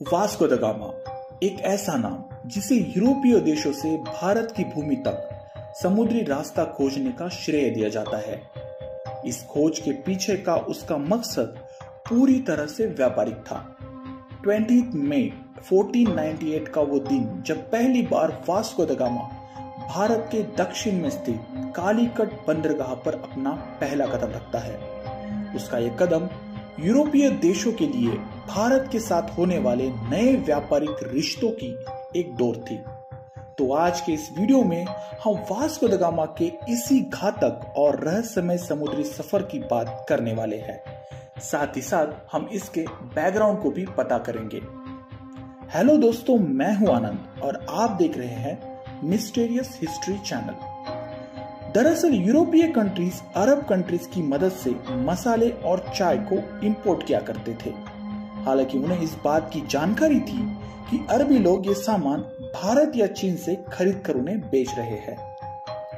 Vasco the gamma एक ऐसा नाम जिसे यूरोपीय देशों से भारत की भूमि तक समुद्री रास्ता खोजने का श्रेय दिया जाता है। इस खोज के पीछे का उसका मकसद पूरी तरह से व्यापारिक था। 20 मई 1498 का वो दिन जब पहली बार वास्को द गामा भारत के दक्षिण में स्थित कालीकट बंदरगाह पर अपना पहला कदम रखता है। उसका यह कदम यूरोपीय देशों के लिए भारत के साथ होने वाले नए व्यापारिक रिश्तों की एक दौर थी। तो आज के इस वीडियो में हम वास्को द गामा के इसी घातक और रहस्यमय समुद्री सफर की बात करने वाले हैं। साथ ही साथ हम इसके बैकग्राउंड को भी पता करेंगे। हेलो दोस्तों, मैं हूं आनंद और आप देख रहे हैं मिस्टीरियस हिस्ट्री चैनल। दरअसल यूरोपीय कंट्रीज अरब कंट्रीज की मदद से मसाले और चाय को इंपोर्ट किया करते थे। हालांकि उन्हें इस बात की जानकारी थी कि अरबी लोग ये सामान भारत या चीन से खरीद कर उन्हें बेच रहे हैं।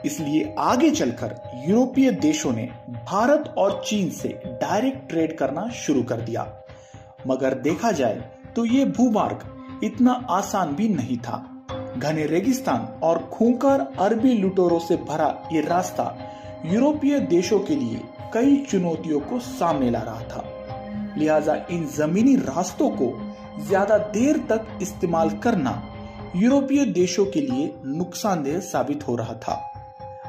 इसलिए आगे चलकर यूरोपीय देशों ने भारत और चीन से डायरेक्ट ट्रेड करना शुरू कर दिया। मगर देखा जाए तो ये भूमार्ग इतना आसान भी नहीं था। घने रेगिस्तान और खूंखार अरबी लुटेरों से भरा ये रास्ता यूरोपीय देशों के लिए कई चुनौतियों को सामने ला रहा था। लिहाजा इन जमीनी रास्तों को ज्यादा देर तक इस्तेमाल करना यूरोपीय देशों के लिए नुकसानदेह साबित हो रहा था।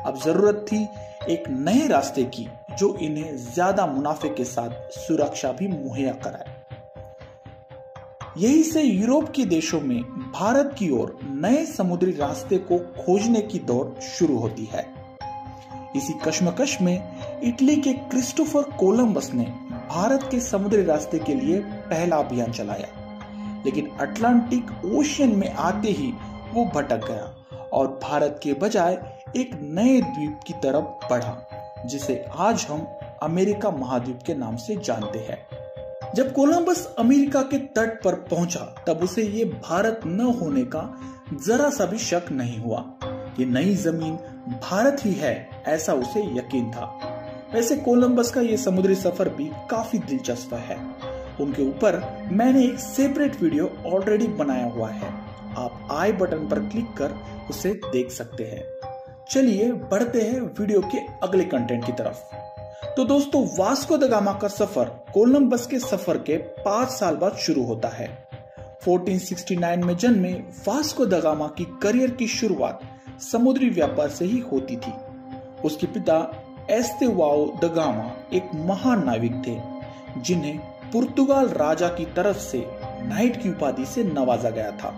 अब जरूरत थी एक नए रास्ते की जो इन्हें ज्यादा मुनाफे के साथ सुरक्षा भी मुहैया कराए। यही से यूरोप के देशों में भारत की ओर नए समुद्री रास्ते को खोजने की दौड़ शुरू होती है। इसी कश्मकश में इटली के क्रिस्टोफर कोलंबस ने भारत के समुद्री रास्ते के लिए पहला अभियान चलाया, लेकिन अटलांटिक ओशियन में आते ही वो भटक गया और भारत के बजाय एक नए द्वीप की तरफ बढ़ा, जिसे आज हम अमेरिका महाद्वीप के नाम से जानते हैं। जब कोलंबस अमेरिका के तट पर पहुंचा तब उसे ये भारत न होने का जरा सा भी शक नहीं हुआ। ये नई जमीन भारत ही है, ऐसा उसे यकीन था। वैसे कोलंबस का ये समुद्री सफर भी काफी दिलचस्प है। उनके ऊपर मैंने एक सेपरेट वीडियो ऑलरेडी बनाया हुआ है, आप आई बटन पर क्लिक कर उसे देख सकते हैं। चलिए बढ़ते हैं वीडियो के अगले कंटेंट की तरफ। तो दोस्तों, वास्को द गामा का सफर कोलंबस के सफर के 5 साल बाद शुरू होता है। 1469 में जन्मे वास्को द गामा की करियर की शुरुआत समुद्री व्यापार से ही होती थी। उसके पिता एस्तेवाओ द गामा एक महान नाविक थे, जिन्हें पुर्तगाल राजा की तरफ से नाइट की उपाधि से नवाजा गया था।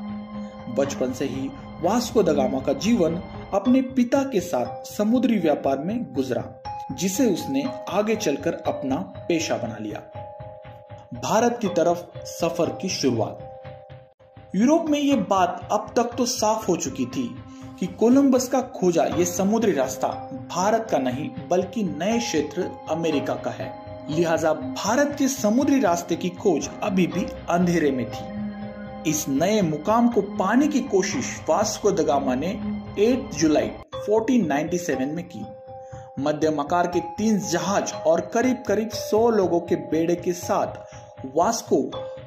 बचपन से ही वास्को द गामा का जीवन अपने पिता के साथ समुद्री व्यापार में गुजरा, जिसे उसने आगे चलकर अपना पेशा बना लिया। भारत की तरफ सफर की शुरुआत। यूरोप में यह बात अब तक तो साफ हो चुकी थी कि कोलंबस का खोजा यह समुद्री रास्ता भारत का नहीं बल्कि नए क्षेत्र अमेरिका का है। लिहाजा भारत के समुद्री रास्ते की खोज अभी भी अंधेरे में थी। इस नए मुकाम को पाने की कोशिश वास्को द गामा ने 8 जुलाई 1497 में की। मध्यम आकार के 3 जहाज और करीब करीब 100 लोगों के बेड़े के साथ वास्को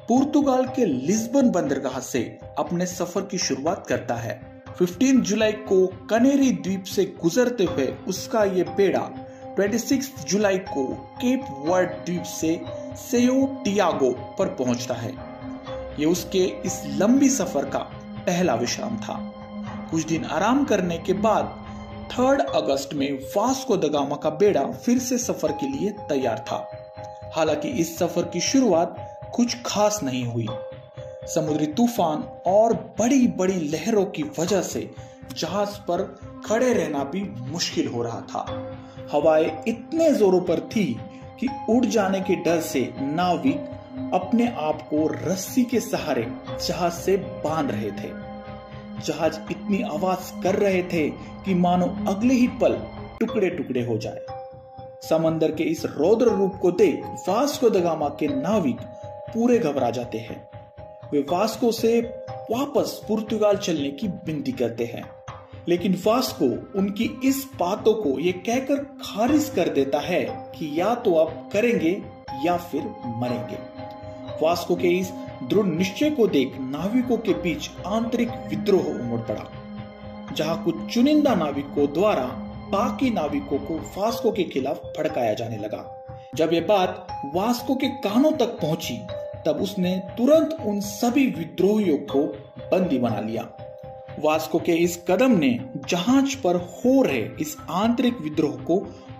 पुर्तगाल के लिस्बन बंदरगाह से अपने सफर की शुरुआत करता है। 15 जुलाई को कनेरी द्वीप से गुजरते हुए उसका ये बेड़ा 26 जुलाई को केप वर्ड द्वीप से सेयो टियागो पर पहुंचता है। ये उसके इस लंबी सफर का पहला विश्राम था। कुछ दिन आराम करने के बाद 3 अगस्त में वास्को द गामा का बेड़ा फिर से सफर के लिए तैयार था। हालांकि इस सफर की शुरुआत कुछ खास नहीं हुई। समुद्री तूफान और बड़ी बड़ी लहरों की वजह से जहाज पर खड़े रहना भी मुश्किल हो रहा था। हवाएं इतने जोरों पर थी कि उड़ जाने के डर से नाविक अपने आप को रस्सी के सहारे जहाज से बांध रहे थे। जहाज इतनी आवाज कर रहे थे कि मानो अगले ही पल टुकड़े टुकड़े हो जाए। समंदर के इस रौद्र रूप को देख वास्को द गामा के नाविक पूरे घबरा जाते हैं। वे वास्को से वापस पुर्तगाल चलने की विनती करते हैं, लेकिन वास्को उनकी इस बातों को ये कहकर खारिज कर देता है कि या तो आप करेंगे या फिर मरेंगे। वास्को के इस दृढ़ निश्चय को देख नाविकों के बीच आंतरिक विद्रोह उमड़ पड़ा, जहां कुछ चुनिंदा नाविकों द्वारा बाकी नाविकों को वास्को के खिलाफ भड़काया जाने लगा। जब यह बात वास्को के कानों तक पहुंची, तब उसने तुरंत उन सभी विद्रोहियों को बंदी बना लिया। वास्को के इस कदम ने जहाज पर हो रहे इस आंतरिक विद्रोह को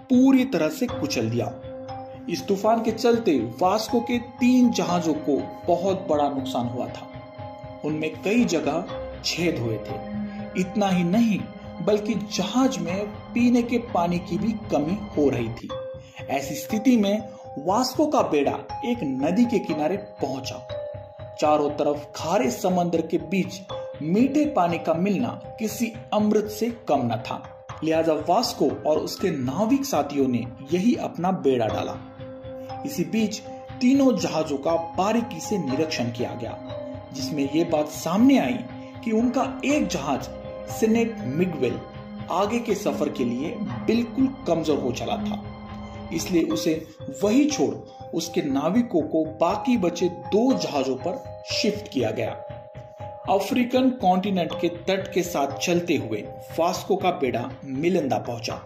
पूरी तरह से कुचल दिया। इस तूफान के चलते वास्को के 3 जहाजों को बहुत बड़ा नुकसान हुआ था। उनमें कई जगह छेद हुए थे। इतना ही नहीं, बल्कि जहाज में पीने के पानी की भी कमी हो रही थी। ऐसी स्थिति में वास्को का बेड़ा एक नदी के किनारे पहुंचा। चारों तरफ खारे समंदर के बीच मीठे पानी का मिलना किसी अमृत से कम न था। लिहाजा वास्को और उसके नाविक साथियों ने यही अपना बेड़ा डाला। इसी बीच तीनों जहाजों का बारीकी से निरीक्षण किया गया, जिसमें यह बात सामने आई कि उनका एक जहाज सेनेट मिगवेल आगे के सफर के लिए बिल्कुल कमजोर हो चला था। इसलिए उसे वही छोड़ उसके नाविकों को बाकी बचे 2 जहाजों पर शिफ्ट किया गया। अफ्रीकन कॉन्टिनेंट के तट के साथ चलते हुए वास्को का बेड़ा मिलिंदा पहुंचा।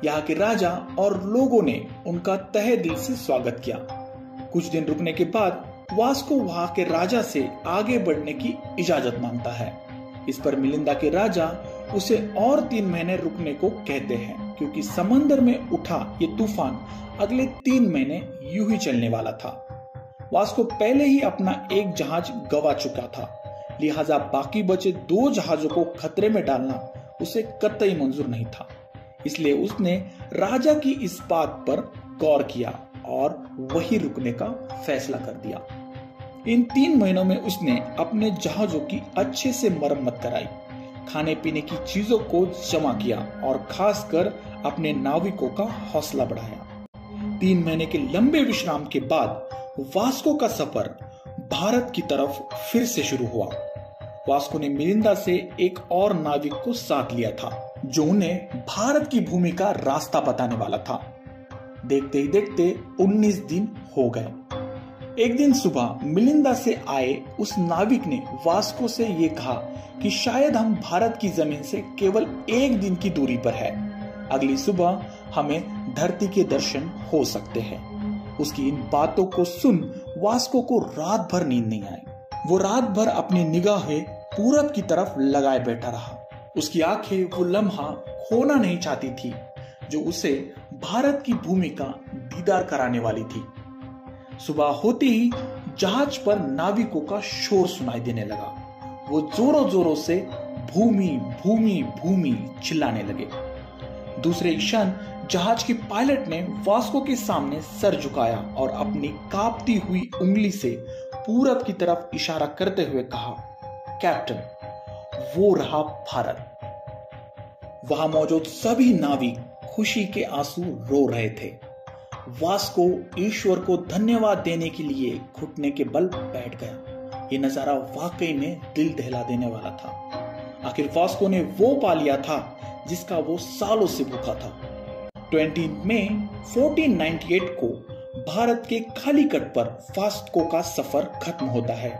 यहाँ के राजा और लोगों ने उनका तहे दिल से स्वागत किया। कुछ दिन रुकने के बाद वास्को वहां के राजा से आगे बढ़ने की इजाजत मांगता है। इस पर मिलिंदा के राजा उसे और 3 महीने रुकने को कहते हैं, क्योंकि समंदर में उठा ये तूफान अगले 3 महीने यूं ही चलने वाला था। वास्को पहले ही अपना एक जहाज गवा चुका था, लिहाजा बाकी बचे 2 जहाजों को खतरे में डालना उसे कतई मंजूर नहीं था। इसलिए उसने राजा की इस बात पर गौर किया और वही रुकने का फैसला कर दिया। इन 3 महीनों में उसने अपने जहाजों की अच्छे से मरम्मत कराई, खाने पीने की चीजों को जमा किया और खासकर अपने नाविकों का हौसला बढ़ाया। 3 महीने के लंबे विश्राम के बाद वास्को का सफर भारत की तरफ फिर से शुरू हुआ। वास्को ने मिलिंदा से एक और नाविक को साथ लिया था, जो उन्हें भारत की भूमि का रास्ता बताने वाला था। देखते ही देखते 19 दिन हो गए। एक दिन सुबह मिलिंदा से आए उस नाविक ने वास्को से ये कहा कि शायद हम भारत की जमीन से केवल 1 दिन की दूरी पर है। अगली सुबह हमें धरती के दर्शन हो सकते हैं। उसकी इन बातों को सुन वास्को को रात भर नींद नहीं आई। वो रात भर अपनी निगाहें पूरब की तरफ लगाए बैठा रहा। उसकी आंखें वो लम्हा खोना नहीं चाहती थी जो उसे भारत की भूमि का दीदार कराने वाली थी। सुबह होते ही जहाज पर नाविकों का शोर सुनाई देने लगा। वो जोरों जोरों से भूमि भूमि भूमि चिल्लाने लगे। दूसरे क्षण जहाज के पायलट ने वास्को के सामने सर झुकाया और अपनी कांपती हुई उंगली से पूरब की तरफ इशारा करते हुए कहा, कैप्टन, वो रहा भारत। वहां मौजूद सभी नाविक खुशी के आंसू रो रहे थे। वास्को ईश्वर को धन्यवाद देने के लिए घुटने के बल बैठ गया। ये नजारा वाकई में दिल दहला देने वाला था। आखिर वास्को ने वो पा लिया था जिसका वो सालों से भूखा था। 20 मई 1498 को भारत के खाली कट पर वास्को का सफर खत्म होता है।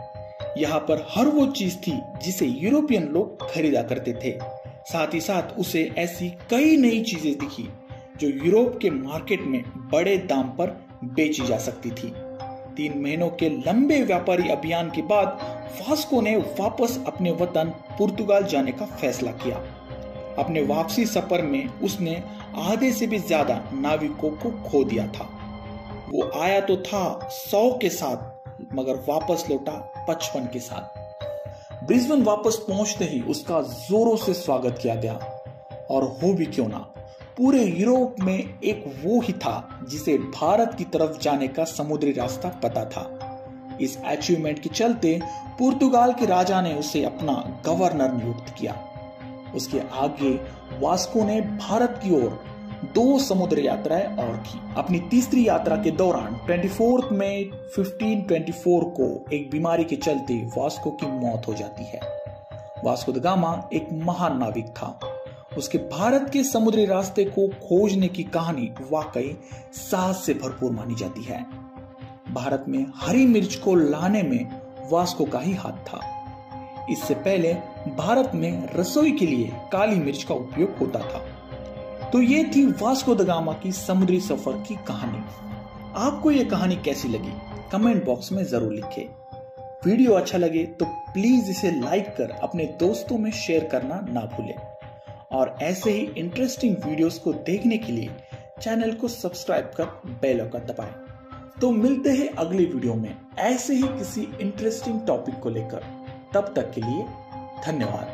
यहाँ पर हर वो चीज थी जिसे यूरोपियन लोग खरीदा करते थे। साथ ही साथ उसे ऐसी कई नई चीजें दिखी जो यूरोप के मार्केट में बड़े दाम पर बेची जा सकती थी। 3 महीनों के लंबे व्यापारी अभियान के बाद वास्को ने वापस अपने वतन पुर्तगाल जाने का फैसला किया। अपने वापसी सफर में उसने आधे से भी ज्यादा नाविकों को खो दिया था। वो आया तो था 100 के साथ, मगर वापस लौटा 55 के साथ। ब्रिस्बेन वापस पहुंचते ही उसका जोरों से स्वागत किया गया, और हो भी क्यों ना, पूरे यूरोप में एक वो ही था जिसे भारत की तरफ जाने का समुद्री रास्ता पता था। इस अचीवमेंट के चलते पुर्तगाल के राजा ने उसे अपना गवर्नर नियुक्त किया। उसके आगे वास्को ने भारत की ओर 2 समुद्र यात्राएं और की। अपनी तीसरी यात्रा के दौरान 24 मई 1524 को एक बीमारी के चलते वास्को की मौत हो जाती है। वास्को द गामा एक महान नाविक था। उसके भारत के समुद्री रास्ते को खोजने की कहानी वाकई साहस से भरपूर मानी जाती है। भारत में हरी मिर्च को लाने में वास्को का ही हाथ था। इससे पहले भारत में रसोई के लिए काली मिर्च का उपयोग होता था। तो ये थी वास्को द गामा की समुद्री सफर की कहानी। आपको ये कहानी कैसी लगी कमेंट बॉक्स में जरूर लिखें। वीडियो अच्छा लगे तो प्लीज इसे लाइक कर अपने दोस्तों में शेयर करना ना भूलें और ऐसे ही इंटरेस्टिंग वीडियोस को देखने के लिए चैनल को सब्सक्राइब कर बेल आइकन दबाएं। तो मिलते हैं अगली वीडियो में ऐसे ही किसी इंटरेस्टिंग टॉपिक को लेकर। तब तक के लिए धन्यवाद।